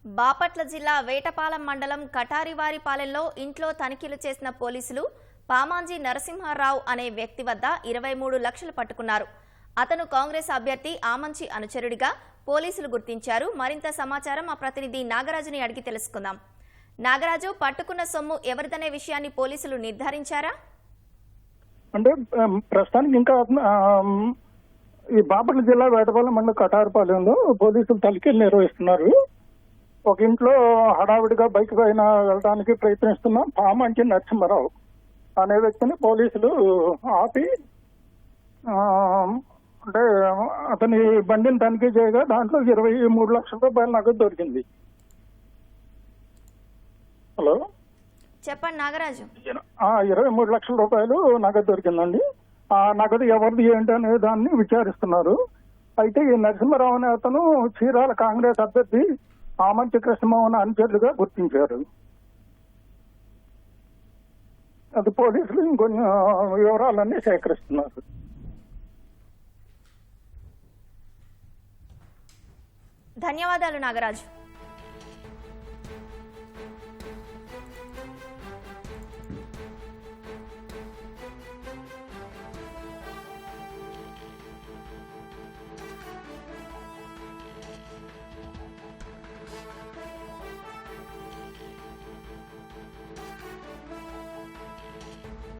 బాపట్ల జిల్లా వేటపాలెం మండలం కటారివారిపాలెంలో ఇంట్లో తనిఖీలు చేసిన పోలీసులు పామాంజీ నరసింహారావు అనే వ్యక్తి వద్ద 23 లక్షలు పట్టుకున్నారు. అతను కాంగ్రెస్ అభ్యర్థి ఆమంచి అనుచరుడిగా పోలీసులు గుర్తించారు. మరింత సమాచారం మా ప్రతినిధి నాగరాజుని అడిగి తెలుసుకుందాం. నాగరాజు, పట్టుకున్న సొమ్ము ఎవరిదనే విషయాన్ని పోలీసులు నిర్ధారించారా? అంటే ప్రస్తుతానికి ఇంకా ఈ బాపట్ల జిల్లా వేటపాలెం మండలం కటారిపాలెంలో పోలీసులు తనిఖీలు నిర్వహిస్తున్నారు. ఒక ఇంట్లో హడావిడిగా బైక్ పైన వెళ్ళడానికి ప్రయత్నిస్తున్న పామంచి నరసింహారావు అనే వ్యక్తిని పోలీసులు ఆపి అంటే అతని బండిని తనిఖీ చేయగా దాంట్లో 23 లక్షల రూపాయల నగదు దొరికింది. హలో, చెప్పండి నాగరాజు. 23 లక్షల రూపాయలు నగదు దొరికిందండి. ఆ నగదు ఎవరిది ఏంటి అనే దాన్ని విచారిస్తున్నారు. అయితే ఈ నరసింహారావు అనే అతను చీరాల కాంగ్రెస్ అభ్యర్థి ఆమంచి కృష్ణమోహన్ అనుచరులుగా గుర్తించారు. అది పోలీసులు ఇంకొన్ని వివరాలన్నీ సేకరిస్తున్నారు. ధన్యవాదాలు నాగరాజు.